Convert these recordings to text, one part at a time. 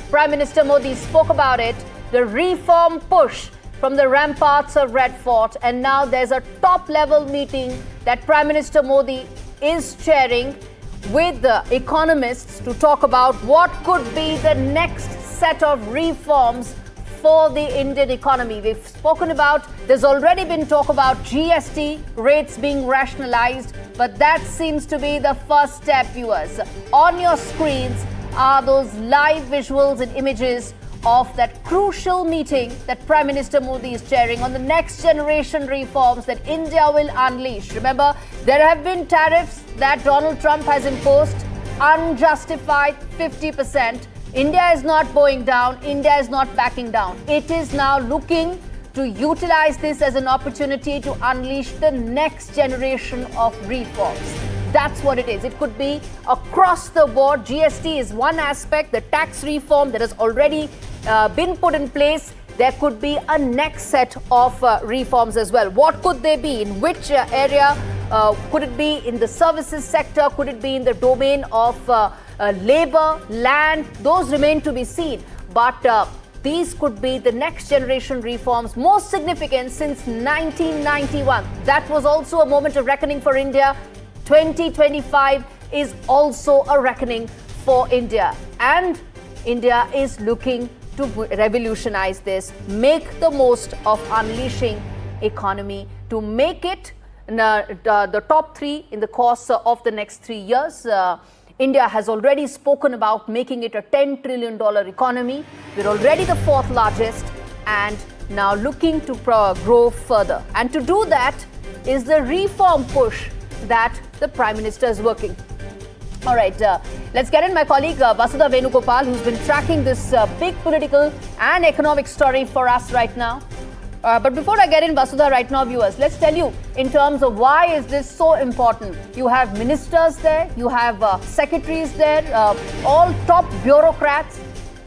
Prime Minister Modi spoke about it, the reform push from the ramparts of Red Fort, and now there's a top-level meeting that Prime Minister Modi is chairing with the economists to talk about what could be the next set of reforms for the Indian economy. We've spoken about, there's already been talk about GST rates being rationalized, but that seems to be the first step, viewers. On your screens are those live visuals and images of that crucial meeting that Prime Minister Modi is chairing on the next generation reforms that India will unleash. Remember, there have been tariffs that Donald Trump has imposed, unjustified 50%. India is not bowing down. India is not backing down. It is now looking to utilize this as an opportunity to unleash the next generation of reforms. That's what it is. It could be across the board. GST is one aspect, the tax reform that has already been put in place. There could be a next set of reforms as well. What could they be? In which area? Could it be in the services sector? Could it be in the domain of labor, land? Those remain to be seen. But these could be the next generation reforms, most significant since 1991. That was also a moment of reckoning for India. 2025 is also a reckoning for India. And India is looking to revolutionize this, make the most of unleashing economy, to make it the top three in the course of the next 3 years. India has already spoken about making it a $10 trillion economy. We're already the fourth largest and now looking to grow further. And to do that is the reform push that the Prime Minister is working. All right, let's get in my colleague Vasudha Venugopal, who's been tracking this big political and economic story for us right now. But before I get in, Vasudha, right now, viewers, let's tell you in terms of why is this so important. You have ministers there, you have secretaries there, all top bureaucrats,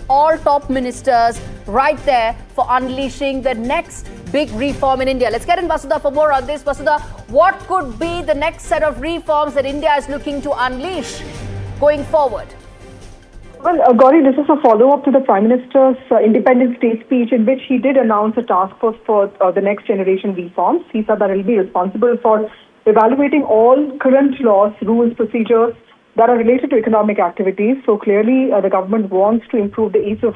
all top ministers right there for unleashing the next big reform in India. Let's get in Vasudha for more on this. Vasudha, what could be the next set of reforms that India is looking to unleash going forward? Well, Gauri, this is a follow-up to the Prime Minister's Independence Day speech in which he did announce a task force for the next generation reforms. He said that it will be responsible for evaluating all current laws, rules, procedures that are related to economic activities. So clearly, the government wants to improve the ease of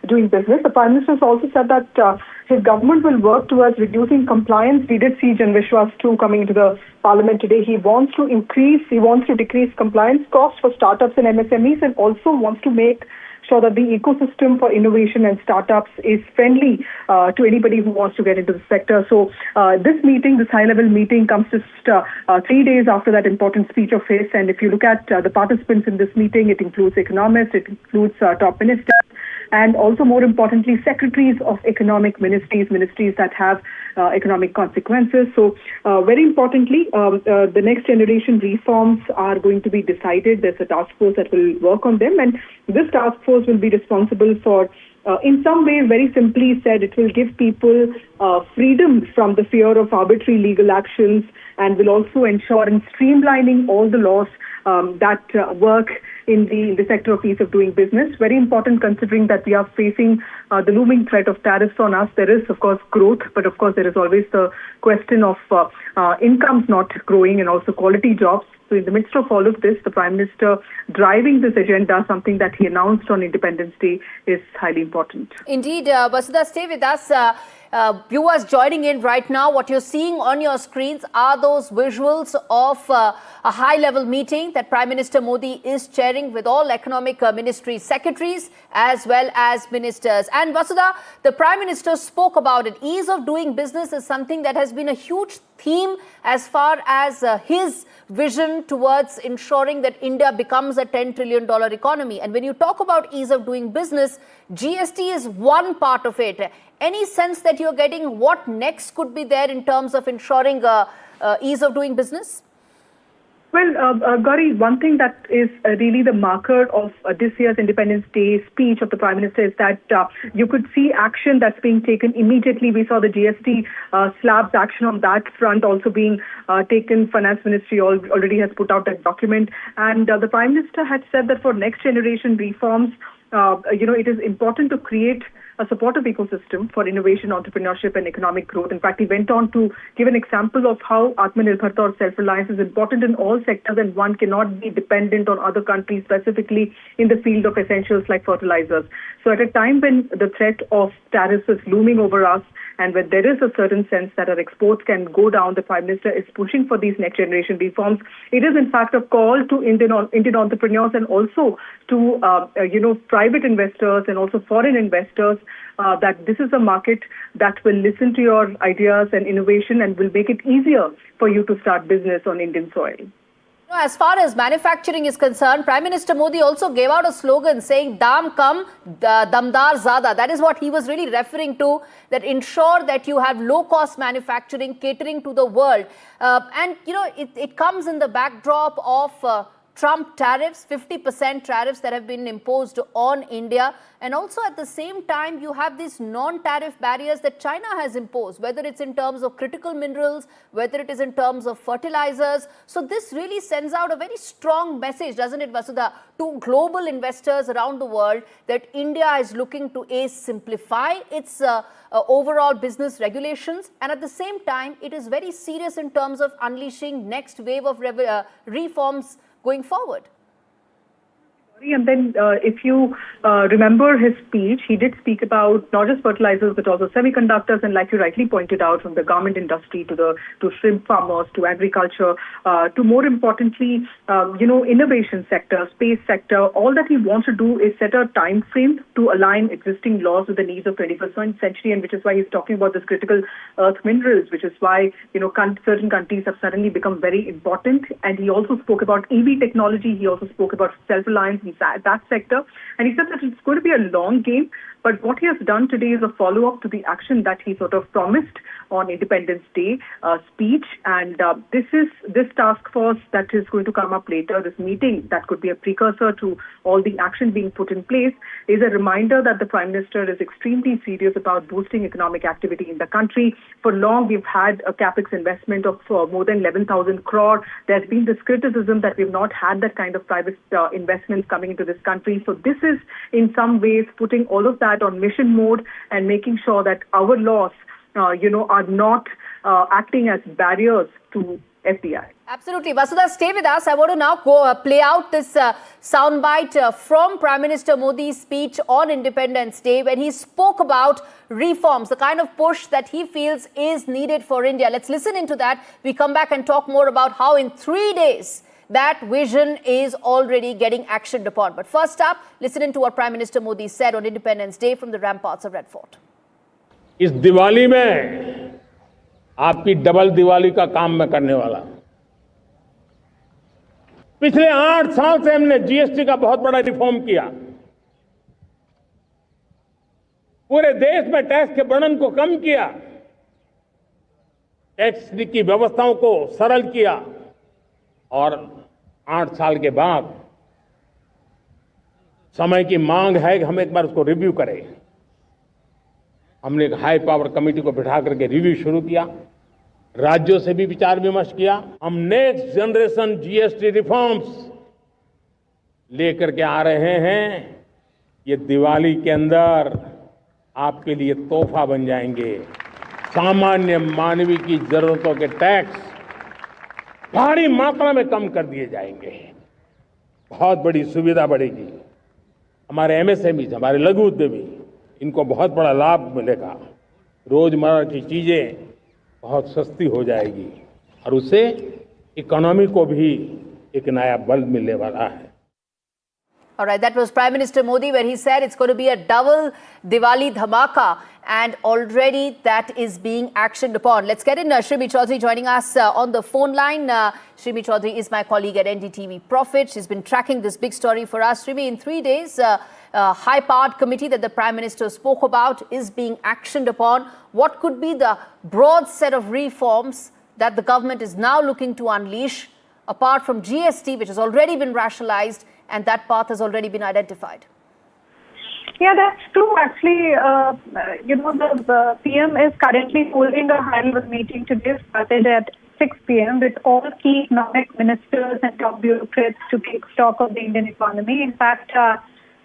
doing business. The Prime Minister has also said that his government will work towards reducing compliance. We did see Jan Vishwas 2 coming into the Parliament today. He wants to decrease compliance costs for startups and MSMEs, and also wants to make sure that the ecosystem for innovation and startups is friendly to anybody who wants to get into the sector. So this high-level meeting comes just 3 days after that important speech of his. And if you look at the participants in this meeting, it includes economists, it includes top ministers, and also more importantly, secretaries of economic ministries that have economic consequences. So very importantly, the next generation reforms are going to be decided. There's a task force that will work on them, and this task force will be responsible for, in some ways, very simply said, it will give people freedom from the fear of arbitrary legal actions, and will also ensure in streamlining all the laws that work in the sector of ease of doing business. Very important, considering that we are facing the looming threat of tariffs on us. There is, of course, growth, but of course there is always the question of incomes not growing and also quality jobs. So in the midst of all of this, the Prime Minister driving this agenda, something that he announced on Independence Day, is highly important. Indeed, Vasudha, stay with us. Viewers joining in right now, what you're seeing on your screens are those visuals of a high-level meeting that Prime Minister Modi is chairing with all economic ministry secretaries as well as ministers. And Vasudha, the Prime Minister spoke about it. Ease of doing business is something that has been a huge theme as far as his vision towards ensuring that India becomes a $10 trillion economy. And when you talk about ease of doing business, GST is one part of it. Any sense that you're getting what next could be there in terms of ensuring ease of doing business? Well, Gauri, one thing that is really the marker of this year's Independence Day speech of the Prime Minister is that you could see action that's being taken immediately. We saw the GST slabs action on that front also being taken. Finance Ministry already has put out that document. And the Prime Minister had said that for next generation reforms, it is important to create a supportive ecosystem for innovation, entrepreneurship, and economic growth. In fact, he went on to give an example of how Atmanirbharta or self-reliance is important in all sectors, and one cannot be dependent on other countries, specifically in the field of essentials like fertilizers. So at a time when the threat of tariffs is looming over us, and when there is a certain sense that our exports can go down, the Prime Minister is pushing for these next generation reforms. It is in fact a call to Indian entrepreneurs and also to private investors and also foreign investors that this is a market that will listen to your ideas and innovation and will make it easier for you to start business on Indian soil. As far as manufacturing is concerned, Prime Minister Modi also gave out a slogan saying, Dam kam, damdar zada. That is what he was really referring to, that ensure that you have low-cost manufacturing catering to the world. It comes in the backdrop of Trump tariffs, 50% tariffs that have been imposed on India. And also at the same time, you have these non-tariff barriers that China has imposed, whether it's in terms of critical minerals, whether it is in terms of fertilizers. So this really sends out a very strong message, doesn't it, Vasudha, to global investors around the world that India is looking to simplify its overall business regulations. And at the same time, it is very serious in terms of unleashing next wave of reforms going forward. And then if you remember his speech, he did speak about not just fertilizers but also semiconductors, and like you rightly pointed out, from the garment industry to shrimp farmers to agriculture to, more importantly, innovation sector, space sector. All that he wants to do is set a time frame to align existing laws with the needs of 21st century, and which is why he's talking about this critical earth minerals, which is why certain countries have suddenly become very important. And he also spoke about EV technology. He also spoke about self-reliance in that sector. And he said that it's going to be a long game, but what he has done today is a follow-up to the action that he sort of promised on Independence Day speech. And this task force that is going to come up later, this meeting that could be a precursor to all the action being put in place, is a reminder that the Prime Minister is extremely serious about boosting economic activity in the country. For long, we've had a capex investment of more than 11,000 crore. There's been this criticism that we've not had that kind of private investments coming into this country. So this is in some ways putting all of that on mission mode and making sure that our laws are not acting as barriers to FDI. Absolutely. Vasudha, stay with us. I want to now go play out this soundbite from Prime Minister Modi's speech on Independence Day when he spoke about reforms, the kind of push that he feels is needed for India. Let's listen into that. We come back and talk more about how in 3 days that vision is already getting actioned upon. But first up, listen to what Prime Minister Modi said on Independence Day from the ramparts of Red Fort. इस दिवाली में आपकी double Diwali का काम मैं करने वाला हूं। पिछले 8 साल से हमने जीएसटी का बहुत बड़ा रिफॉर्म किया। पूरे देश में टैक्स के बर्डन को कम किया, टैक्स की व्यवस्थाओं को सरल किया, और 8 साल के बाद समय की मांग है कि हम एक बार उसको रिव्यू करें। हमने एक हाई पावर कमेटी को बिठा करके रिव्यू शुरू किया, राज्यों से भी विचार विमर्श किया। हम नेक्स्ट जनरेशन जीएसटी रिफॉर्म्स लेकर के आ रहे हैं। ये दिवाली के अंदर आपके लिए तोहफा बन जाएंगे। सामान्य मानवीय की जरूरतों के टैक्स भारी मात्रा में कम कर दिए जाएंगे। बहुत बड़ी सुविधा बढ़ेगी। हमारे एमएसएमई, हमारे लघु उद्यमी, इनको बहुत बड़ा लाभ मिलेगा। रोजमर्रा की चीजें बहुत सस्ती हो जाएगी और उससे इकोनॉमी को भी एक नया बल मिलने वाला है। All right, that was Prime Minister Modi where he said it's going to be a double Diwali dhamaka, and already that is being actioned upon. Let's get in Shrimi Chaudhary joining us on the phone line. Shrimi Chaudhary is my colleague at NDTV Profit. She's been tracking this big story for us. Shrimi, in 3 days, high-powered committee that the Prime Minister spoke about is being actioned upon. What could be the broad set of reforms that the government is now looking to unleash, apart from GST, which has already been rationalized, and that path has already been identified? Yeah, that's true. Actually, the PM is currently holding a high-level meeting today, started at 6 p.m. with all key economic ministers and top bureaucrats to take stock of the Indian economy. In fact,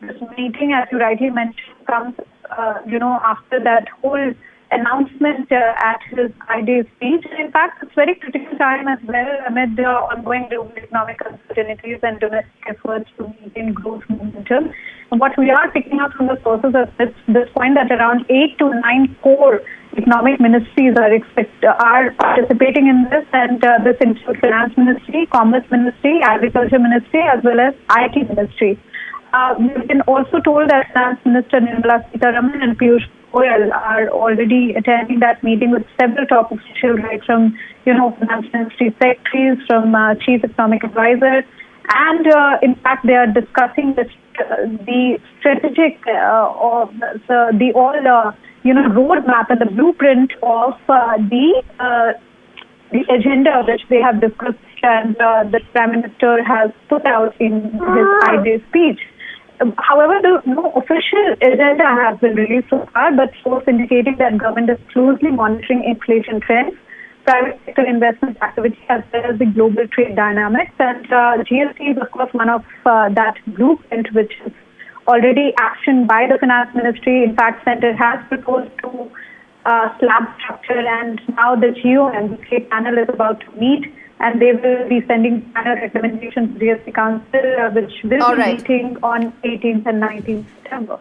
this meeting, as you rightly mentioned, comes, after that whole announcement at his I-Day speech. In fact, it's very critical time as well amid the ongoing global economic uncertainties and domestic efforts to maintain growth momentum. And what we are picking up from the sources at this point that around 8 to 9 core economic ministries are participating in this, and this includes Finance Ministry, Commerce Ministry, Agriculture Ministry, as well as IT Ministry. We've been also told that Finance Minister Narendra Modi and Piyush Goyal are already attending that meeting with several top officials, right from Finance Ministry secretaries, from Chief Economic Advisor, and in fact they are discussing the strategic roadmap and the blueprint of the agenda which they have discussed and the Prime Minister has put out in his I-Day speech. However, no official agenda has been released so far, but sources indicating that government is closely monitoring inflation trends, private sector investment activity, as well as the global trade dynamics. And GST is, of course, one of that blueprint which is already actioned by the Finance Ministry. In fact, Centre has proposed to slab structure, and now the GO and the trade panel is about to meet, and they will be sending final recommendations to the GST Council, which will be meeting on 18th and 19th September.